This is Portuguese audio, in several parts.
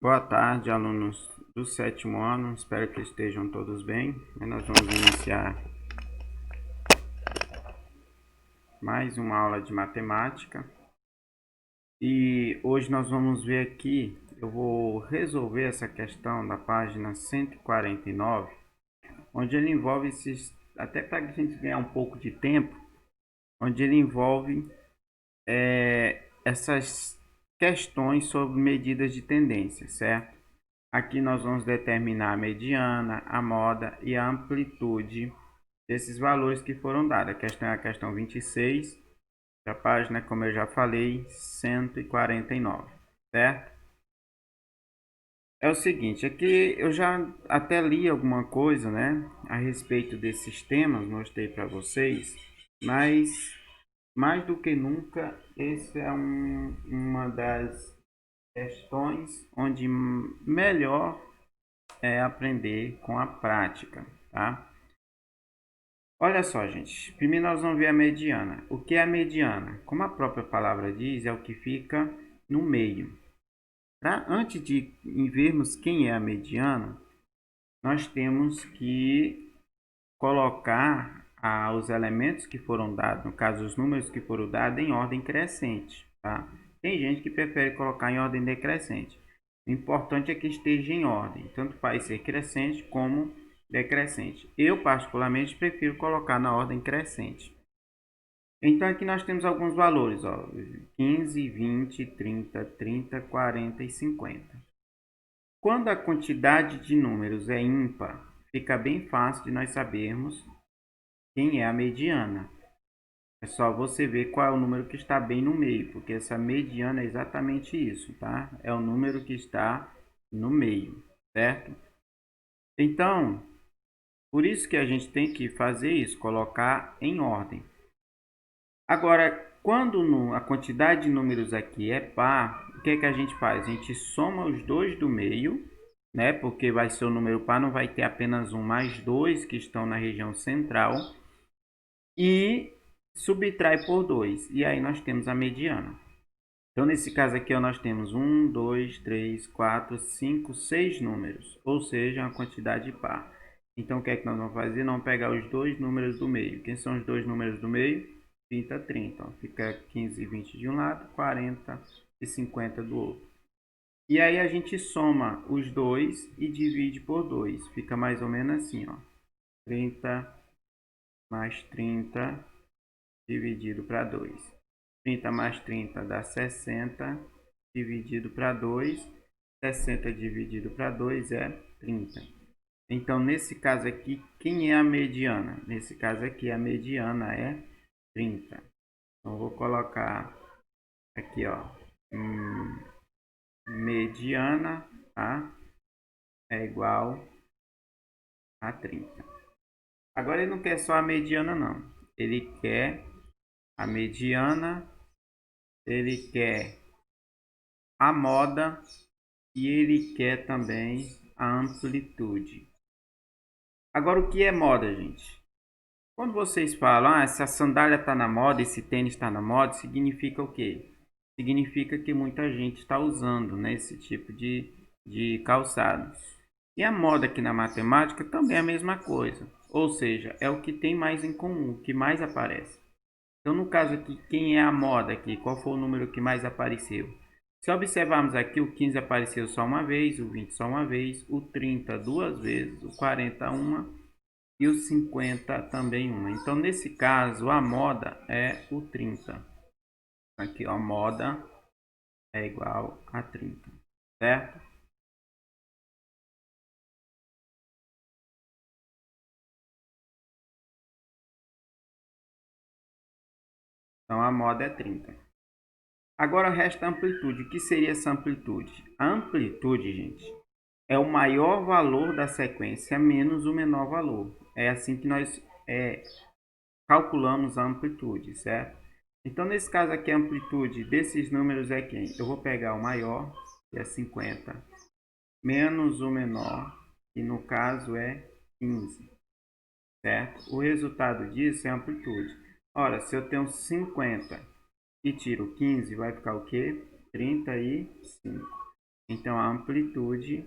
Boa tarde, alunos do sétimo ano. Espero que estejam todos bem. Nós vamos iniciar mais uma aula de matemática. E hoje nós vamos ver aqui, eu vou resolver essa questão da página 149, onde ele envolve esses, até para a gente ganhar um pouco de tempo, onde ele envolve essas questões sobre medidas de tendência, certo? Aqui nós vamos determinar a mediana, a moda e a amplitude desses valores que foram dados. A questão é a questão 26, a página, como eu já falei, 149, certo? É o seguinte, aqui eu já até li alguma coisa, né, a respeito desses temas, mostrei para vocês, mas mais do que nunca, esse é uma das questões onde melhor é aprender com a prática, tá? Olha só, gente. Primeiro nós vamos ver a mediana. O que é a mediana? Como a própria palavra diz, é o que fica no meio. Antes de vermos quem é a mediana, nós temos que colocar os elementos que foram dados, no caso os números que foram dados, em ordem crescente, tá? Tem gente que prefere colocar em ordem decrescente. O importante é que esteja em ordem, tanto faz ser crescente como decrescente. Eu, particularmente, prefiro colocar na ordem crescente. Então, aqui nós temos alguns valores, ó, 15, 20, 30, 30, 40 e 50. Quando a quantidade de números é ímpar, fica bem fácil de nós sabermos quem é a mediana. É só você ver qual é o número que está bem no meio, porque essa mediana é exatamente isso, tá? É o número que está no meio, certo? Então, por isso que a gente tem que fazer isso, colocar em ordem. Agora, quando a quantidade de números aqui é par, o que é que a gente faz? A gente soma os dois do meio, né? Porque vai ser o número par, não vai ter apenas um mais dois que estão na região central. E subtrai por 2. E aí nós temos a mediana. Então, nesse caso aqui, nós temos 1, 2, 3, 4, 5, 6 números. Ou seja, uma quantidade par. Então, o que é que nós vamos fazer? Nós vamos pegar os dois números do meio. Quem são os dois números do meio? 30, 30. Ó. Fica 15 e 20 de um lado, 40 e 50 do outro. E aí a gente soma os dois e divide por 2. Fica mais ou menos assim, ó. 30 mais 30 dividido para 2. 30 mais 30 dá 60, dividido para 2. 60 dividido para 2 é 30. Então, nesse caso aqui, quem é a mediana? Nesse caso aqui, a mediana é 30. Então, vou colocar aqui, ó, mediana, tá? É igual a 30. Agora, ele não quer só a mediana, não. Ele quer a mediana, ele quer a moda e ele quer também a amplitude. Agora, o que é moda, gente? Quando vocês falam, essa sandália está na moda, esse tênis está na moda, significa o quê? Significa que muita gente está usando, né, esse tipo de calçado. E a moda aqui na matemática também é a mesma coisa. Ou seja, é o que tem mais em comum, o que mais aparece. Então, no caso aqui, quem é a moda aqui? Qual foi o número que mais apareceu? Se observarmos aqui, o 15 apareceu só uma vez, o 20 só uma vez, o 30 duas vezes, o 40 uma e o 50 também uma. Então, nesse caso, a moda é o 30. Aqui, ó, a moda é igual a 30, certo? Então, a moda é 30. Agora resta a amplitude. O que seria essa amplitude? A amplitude, gente, é o maior valor da sequência menos o menor valor. É assim que nós calculamos a amplitude, certo? Então, nesse caso aqui, a amplitude desses números é quem? Eu vou pegar o maior, que é 50, menos o menor, que no caso é 15, certo? O resultado disso é a amplitude. Ora, se eu tenho 50 e tiro 15, vai ficar o quê? 35. Então a amplitude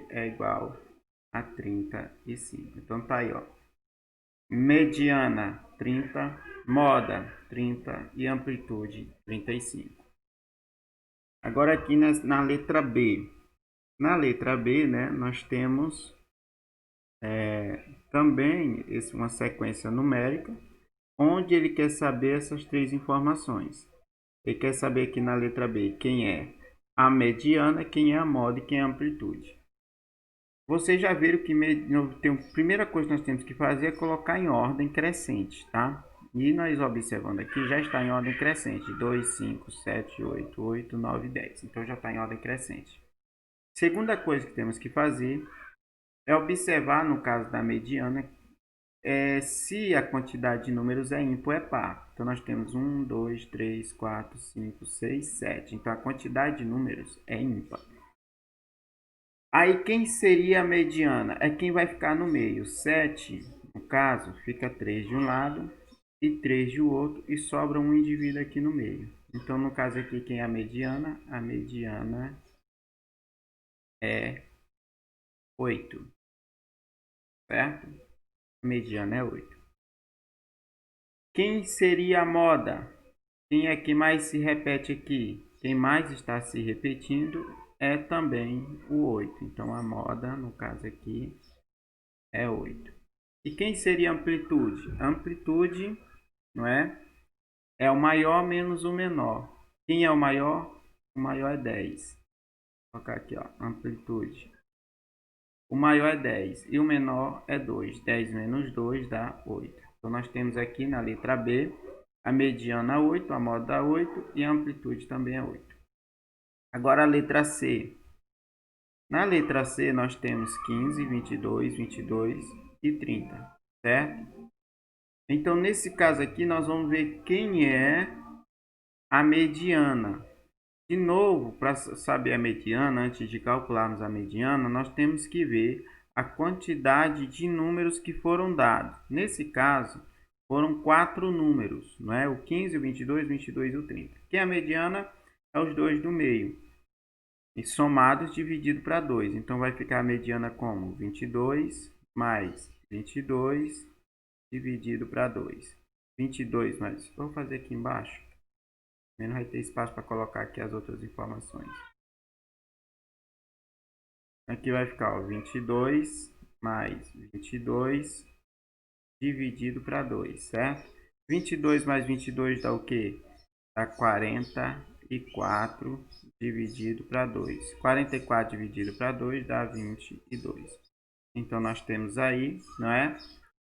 é igual a 35. Então tá aí, ó. Mediana 30, moda 30 e amplitude 35. Agora aqui na letra B. Na letra B, né, nós temos também uma sequência numérica, onde ele quer saber essas três informações. Ele quer saber aqui na letra B quem é a mediana, quem é a moda e quem é a amplitude. Vocês já viram que a primeira coisa que nós temos que fazer é colocar em ordem crescente, tá? E nós observando aqui, já está em ordem crescente. 2, 5, 7, 8, 8, 9, 10. Então já está em ordem crescente. Segunda coisa que temos que fazer é observar, no caso da mediana, se a quantidade de números é ímpar ou é par. Então nós temos 1, 2, 3, 4, 5, 6, 7. Então a quantidade de números é ímpar. Aí quem seria a mediana? É quem vai ficar no meio. 7, no caso, fica 3 de um lado e 3 de outro e sobra um indivíduo aqui no meio. Então no caso aqui, quem é a mediana? A mediana é 8, certo? A mediana é 8. Quem seria a moda? Quem é que mais se repete aqui? Quem mais está se repetindo é também o 8. Então a moda, no caso aqui, é 8. E quem seria a amplitude? A amplitude, não é? É o maior menos o menor. Quem é o maior? O maior é 10. Vou colocar aqui, ó, amplitude. O maior é 10 e o menor é 2. 10 menos 2 dá 8. Então nós temos aqui na letra B a mediana 8, a moda 8 e a amplitude também é 8. Agora a letra C. Na letra C nós temos 15, 22, 22 e 30, certo? Então nesse caso aqui nós vamos ver quem é a mediana. De novo, para saber a mediana, antes de calcularmos a mediana, nós temos que ver a quantidade de números que foram dados. Nesse caso, foram 4 números, não é? O 15, o 22, o 22 e o 30. Que a mediana é os dois do meio. E somados dividido para 2. Então vai ficar a mediana como 22 mais 22 dividido para 2. 22 mais... Vou fazer aqui embaixo. Menos vai ter espaço para colocar aqui as outras informações. Aqui vai ficar, ó, 22 mais 22 dividido para 2, certo? 22 mais 22 dá o quê? Dá 44 dividido para 2. 44 dividido para 2 dá 22. Então, nós temos aí, não é?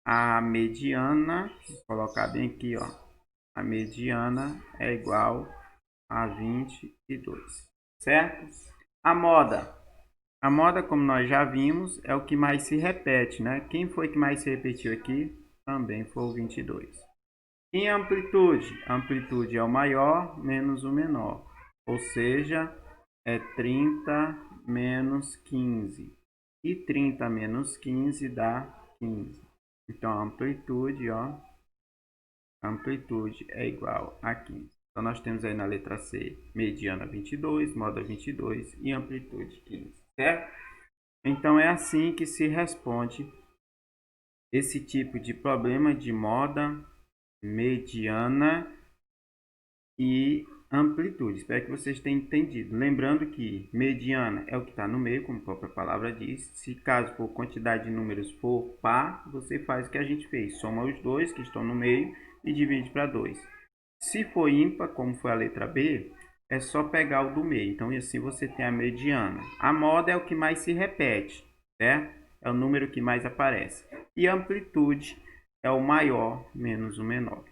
A mediana, vou colocar bem aqui, ó. A mediana é igual a 22, certo? A moda. A moda, como nós já vimos, é o que mais se repete, né? Quem foi que mais se repetiu aqui? Também foi o 22. Em amplitude, a amplitude é o maior menos o menor, ou seja, é 30 menos 15. E 30 menos 15 dá 15. Então, a amplitude, ó, a amplitude é igual a 15. Então, nós temos aí na letra C, mediana 22, moda 22 e amplitude 15, certo? Então, é assim que se responde esse tipo de problema de moda, mediana e amplitude. Espero que vocês tenham entendido. Lembrando que mediana é o que está no meio, como a própria palavra diz. Se caso for quantidade de números for par, você faz o que a gente fez. Soma os dois que estão no meio e divide para 2. Se for ímpar, como foi a letra B, é só pegar o do meio. Então, assim você tem a mediana. A moda é o que mais se repete, certo? É o número que mais aparece. E a amplitude é o maior menos o menor,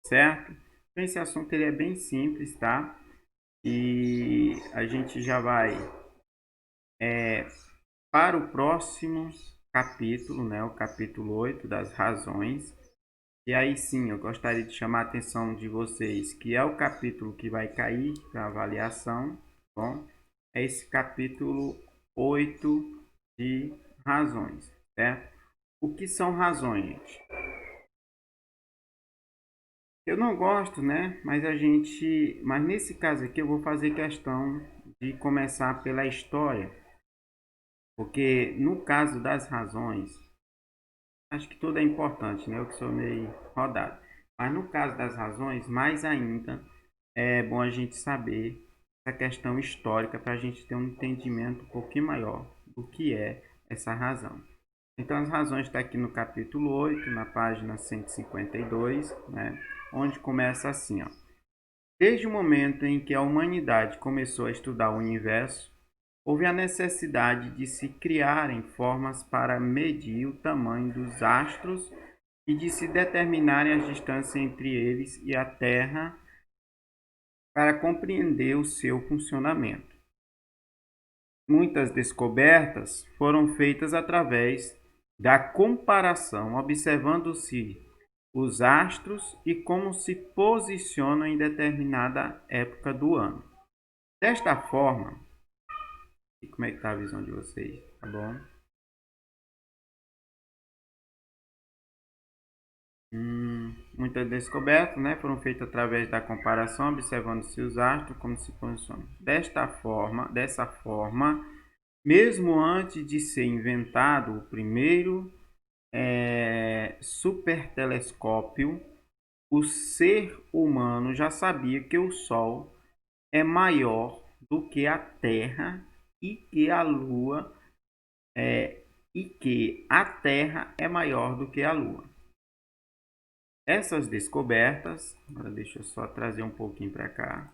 certo? Então, esse assunto ele é bem simples, tá? E a gente já vai para o próximo capítulo, né? O capítulo 8 das razões. E aí sim, eu gostaria de chamar a atenção de vocês, que é o capítulo que vai cair para avaliação, tá bom? É esse capítulo 8 de razões, certo? O que são razões, gente? Eu não gosto, né? Mas nesse caso aqui eu vou fazer questão de começar pela história, porque no caso das razões, acho que tudo é importante, né? Eu que sou meio rodado. Mas no caso das razões, mais ainda é bom a gente saber essa questão histórica para a gente ter um entendimento um pouquinho maior do que é essa razão. Então, as razões estão aqui no capítulo 8, na página 152, né? Onde começa assim, ó. Desde o momento em que a humanidade começou a estudar o universo, houve a necessidade de se criarem formas para medir o tamanho dos astros e de se determinarem as distâncias entre eles e a Terra para compreender o seu funcionamento. Muitas descobertas foram feitas através da comparação, observando-se os astros e como se posicionam em determinada época do ano. Desta forma, e como é que está a visão de vocês? Tá bom? Muitas descobertas, né, foram feitas através da comparação, observando-se os astros como se posicionam. Dessa forma, mesmo antes de ser inventado o primeiro supertelescópio, o ser humano já sabia que o Sol é maior do que a Terra e que a Lua e que a Terra é maior do que a Lua. Essas descobertas, agora deixa eu só trazer um pouquinho para cá.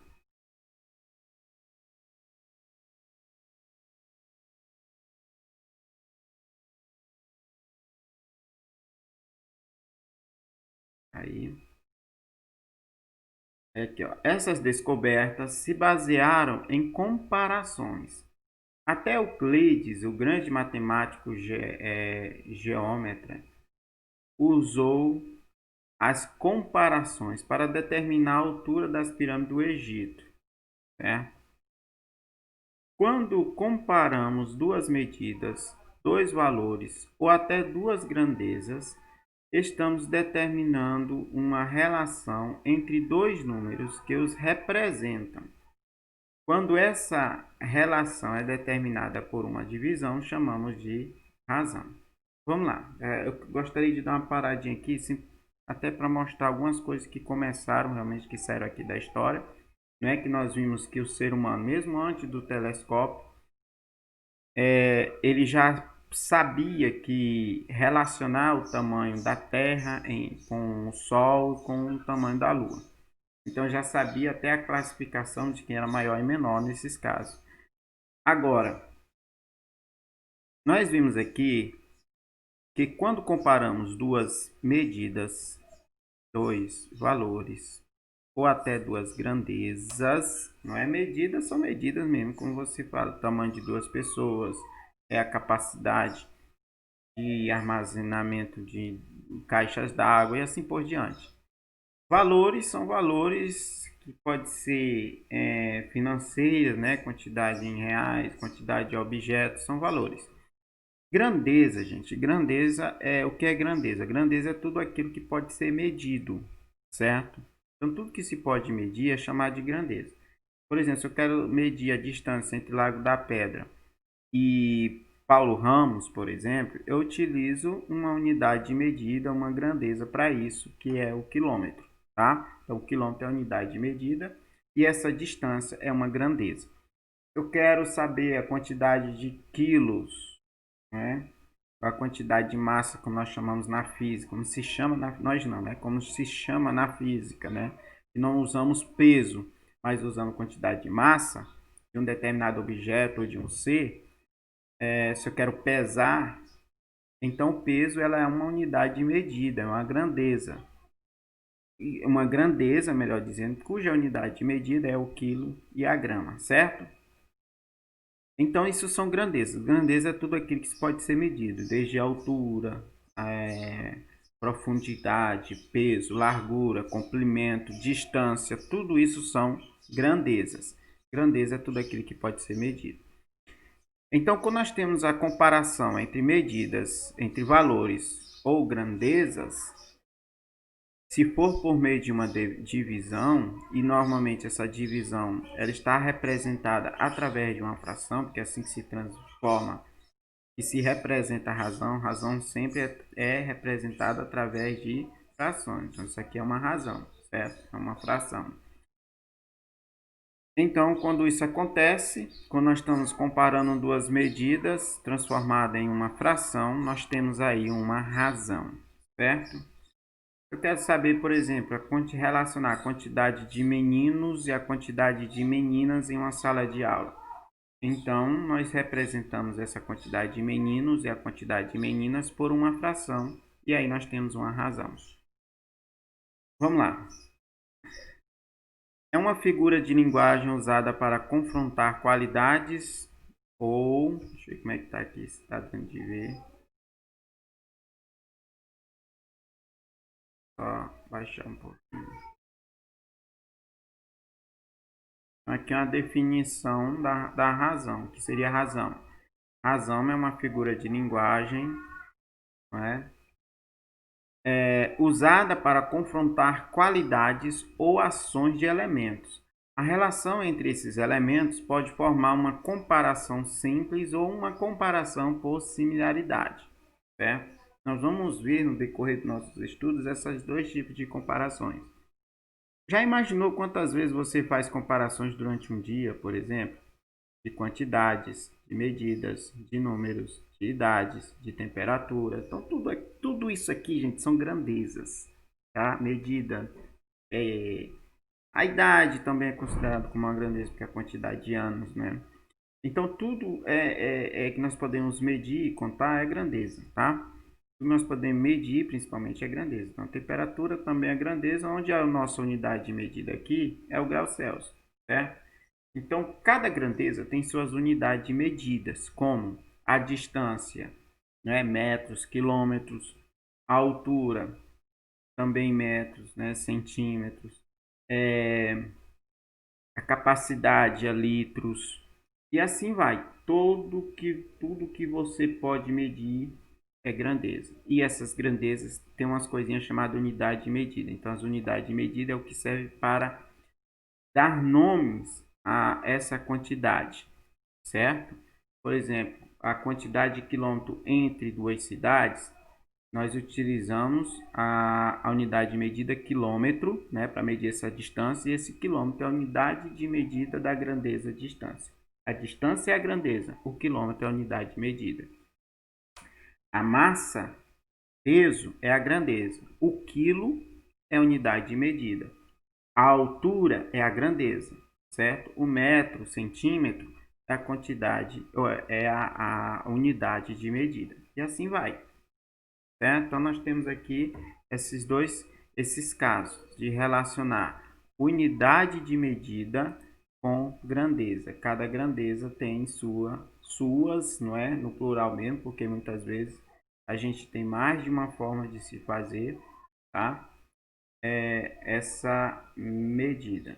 Aí, aqui, ó. Essas descobertas se basearam em comparações. Até Euclides, o grande matemático geômetra, usou as comparações para determinar a altura das pirâmides do Egito. Certo? Quando comparamos duas medidas, dois valores ou até duas grandezas, estamos determinando uma relação entre dois números que os representam. Quando essa relação é determinada por uma divisão, chamamos de razão. Vamos lá. Eu gostaria de dar uma paradinha aqui, até para mostrar algumas coisas que começaram realmente, que saíram aqui da história. Não é que nós vimos que o ser humano, mesmo antes do telescópio, ele já sabia que relacionar o tamanho da Terra com o Sol com o tamanho da Lua. Então já sabia até a classificação de quem era maior e menor nesses casos. Agora, nós vimos aqui que quando comparamos duas medidas, dois valores ou até duas grandezas, não é medidas, são medidas mesmo, como você fala, o tamanho de duas pessoas, é a capacidade de armazenamento de caixas d'água e assim por diante. Valores são valores que pode ser financeiros, né? Quantidade em reais, quantidade de objetos, são valores. Grandeza, gente. Grandeza é o que é grandeza? Grandeza é tudo aquilo que pode ser medido, certo? Então, tudo que se pode medir é chamado de grandeza. Por exemplo, se eu quero medir a distância entre Lago da Pedra e Paulo Ramos, por exemplo, eu utilizo uma unidade de medida, uma grandeza para isso, que é o quilômetro, tá? Então, o quilômetro é a unidade de medida e essa distância é uma grandeza. Eu quero saber a quantidade de quilos, né? A quantidade de massa, como nós chamamos na física, como se chama nós não, né? Como se chama na física, né? E não usamos peso, mas usamos quantidade de massa de um determinado objeto ou de um ser. Se eu quero pesar, então o peso ela é uma unidade de medida, é uma grandeza. Uma grandeza, melhor dizendo, cuja unidade de medida é o quilo e a grama, certo? Então isso são grandezas. Grandeza é tudo aquilo que pode ser medido, desde altura, profundidade, peso, largura, comprimento, distância, tudo isso são grandezas. Grandeza é tudo aquilo que pode ser medido. Então, quando nós temos a comparação entre medidas, entre valores ou grandezas, Se for por meio de uma divisão, e normalmente essa divisão ela está representada através de uma fração, porque é assim que se transforma e se representa a razão, razão sempre é representada através de frações. Então, isso aqui é uma razão, certo? É uma fração. Então, quando isso acontece, quando nós estamos comparando duas medidas transformadas em uma fração, nós temos aí uma razão, certo? Eu quero saber, por exemplo, relacionar a quantidade de meninos e a quantidade de meninas em uma sala de aula. Então, nós representamos essa quantidade de meninos e a quantidade de meninas por uma fração, e aí nós temos uma razão. Vamos lá. É uma figura de linguagem usada para confrontar qualidades ou... Deixa eu ver como é que está aqui, se está dando de ver. Só baixar um pouquinho. Aqui é uma definição da razão, que seria a razão. Razão é uma figura de linguagem, não é? Usada para confrontar qualidades ou ações de elementos. A relação entre esses elementos pode formar uma comparação simples ou uma comparação por similaridade, certo? Nós vamos ver no decorrer dos nossos estudos esses dois tipos de comparações. Já imaginou quantas vezes você faz comparações durante um dia, por exemplo? De quantidades, de medidas, de números, de idades, de temperatura. Então, tudo isso aqui, gente, são grandezas, tá? Medida. A idade também é considerada como uma grandeza, porque é a quantidade de anos, né? Então, tudo que nós podemos medir e contar é grandeza, tá? Tudo que nós podemos medir, principalmente, é grandeza. Então, a temperatura também é grandeza, onde a nossa unidade de medida aqui é o grau Celsius, certo? Então, cada grandeza tem suas unidades de medidas, como a distância, né, metros, quilômetros, a altura, também metros, né, centímetros, a capacidade a litros, e assim vai. Tudo que você pode medir é grandeza. E essas grandezas têm umas coisinhas chamadas unidade de medida. Então, as unidades de medida é o que serve para dar nomes a essa quantidade, certo? Por exemplo, a quantidade de quilômetro entre duas cidades, nós utilizamos a unidade de medida quilômetro, né, para medir essa distância, e esse quilômetro é a unidade de medida da grandeza distância. A distância é a grandeza, o quilômetro é a unidade de medida. A massa, peso, é a grandeza, o quilo é a unidade de medida. A altura é a grandeza, certo? O metro, o centímetro é a quantidade, é a unidade de medida. E assim vai, certo? Então, nós temos aqui esses casos de relacionar unidade de medida com grandeza. Cada grandeza tem suas, não é? No plural mesmo, porque muitas vezes a gente tem mais de uma forma de se fazer, tá? Essa medida,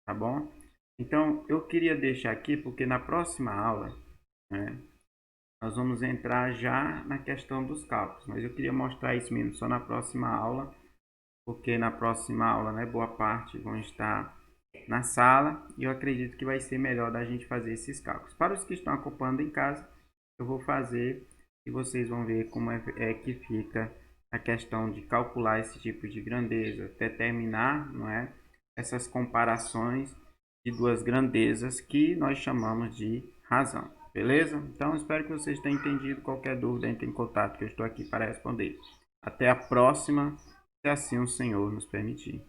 tá bom? Então, eu queria deixar aqui, porque na próxima aula, né, nós vamos entrar já na questão dos cálculos, mas eu queria mostrar isso mesmo só na próxima aula, porque na próxima aula, né, boa parte vão estar na sala, e eu acredito que vai ser melhor da gente fazer esses cálculos. Para os que estão acompanhando em casa, eu vou fazer e vocês vão ver como é que fica a questão de calcular esse tipo de grandeza, determinar, não é, essas comparações de duas grandezas que nós chamamos de razão. Beleza? Então, espero que vocês tenham entendido. Qualquer dúvida, entre em contato, que eu estou aqui para responder. Até a próxima, se assim o Senhor nos permitir.